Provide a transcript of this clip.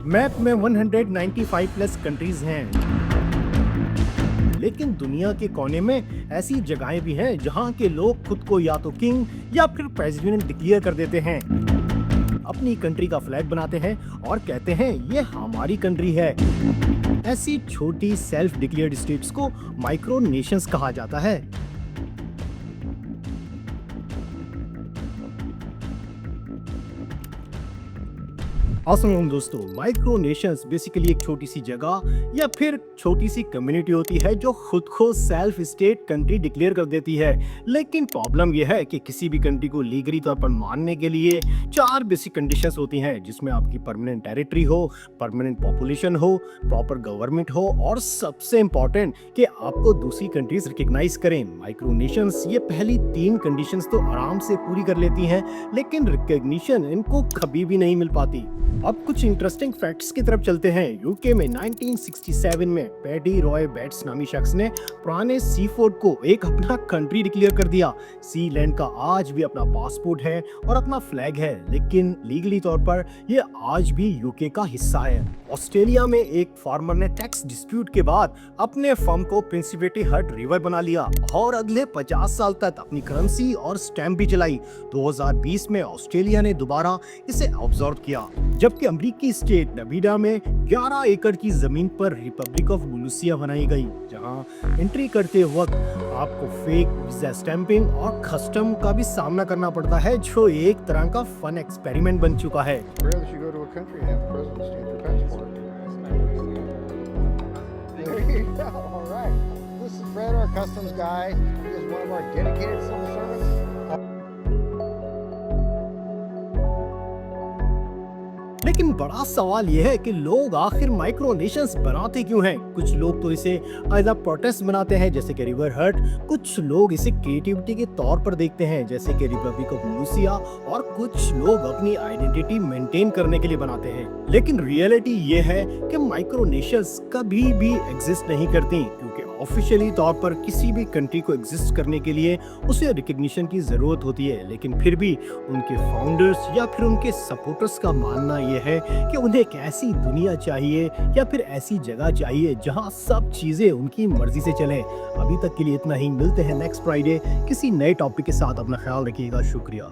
Map में 195 plus countries हैं, लेकिन दुनिया के कोने में ऐसी जगहें भी हैं जहां के लोग खुद को या तो किंग या फिर प्रेसिडेंट डिक्लेयर कर देते हैं, अपनी कंट्री का फ्लैग बनाते हैं और कहते हैं ये हमारी कंट्री है। ऐसी छोटी सेल्फ डिक्लेयर्ड स्टेट्स को माइक्रो नेशंस कहा जाता है। अस्सलाम दोस्तों, माइक्रो नेशंस बेसिकली एक छोटी सी जगह या फिर छोटी सी कम्युनिटी होती है जो खुद को सेल्फ स्टेट कंट्री डिक्लेयर कर देती है। लेकिन प्रॉब्लम यह है कि किसी भी कंट्री को लीगली तौर पर मानने के लिए 4 बेसिक कंडीशंस होती हैं, जिसमें आपकी परमानेंट टेरिटरी हो, परमानेंट पॉपुलेशन हो, प्रॉपर गवर्नमेंट हो और सबसे इंपॉर्टेंट कि आपको दूसरी कंट्रीज रिकॉग्नाइज करें। माइक्रो नेशंस ये पहली 3 कंडीशंस तो आराम से पूरी कर लेती हैं, लेकिन रिकॉग्निशन इनको कभी भी नहीं मिल पाती। अब कुछ इंटरेस्टिंग फैक्ट्स की तरफ चलते हैं। यूके में 1967 में पैडी रॉय बेट्स नामी शख्स ने पुराने सी फोर्ट को एक अपना कंट्री डिक्लेयर कर दिया। सी लैंड का आज भी अपना पासपोर्ट है और अपना फ्लैग है, लेकिन लीगली तौर पर ये आज भी यूके का हिस्सा है। ऑस्ट्रेलिया में एक फार्मर ने टैक्स डिस्प्यूट के बाद अपने फर्म को प्रिंसिपेटी हट रिवर बना लिया और अगले 50 साल तक अपनी करेंसी और स्टैम्प भी चलाई। 2020 में ऑस्ट्रेलिया ने दोबारा इसे ऑब्जर्व किया, जबकि अमेरिकी स्टेट नबीडा में 11 एकड़ की जमीन पर रिपब्लिक ऑफ बुलूसिया बनाई गई, जहां एंट्री करते वक्त आपको फेक वीजा स्टैंपिंग और कस्टम का भी सामना करना पड़ता है, जो एक तरह का फन एक्सपेरिमेंट बन चुका है। लेकिन बड़ा सवाल यह है कि लोग आखिर माइक्रो नेशंस बनाते क्यों हैं? कुछ लोग तो इसे एज अ प्रोटेस्ट बनाते हैं, जैसे कि रिवर हट। कुछ लोग इसे क्रिएटिविटी के तौर पर देखते हैं, जैसे कि रिपब्लिक ऑफ लूसिया, और कुछ लोग अपनी आइडेंटिटी मेंटेन करने के लिए बनाते हैं। लेकिन रियलिटी ये है कि माइक्रो नेशंस कभी भी एग्जिस्ट नहीं करती, क्योंकि ऑफिशियली तौर पर किसी भी कंट्री को एग्जिस्ट करने के लिए उसे रिकॉग्निशन की जरूरत होती है। लेकिन फिर भी उनके फाउंडर्स या फिर उनके सपोर्टर्स का मानना यह है कि उन्हें एक ऐसी दुनिया चाहिए या फिर ऐसी जगह चाहिए जहां सब चीजें उनकी मर्जी से चलें। अभी तक के लिए इतना ही। मिलते हैं नेक्स्ट फ्राइडे किसी नए टॉपिक के साथ। अपना ख्याल रखिएगा। शुक्रिया।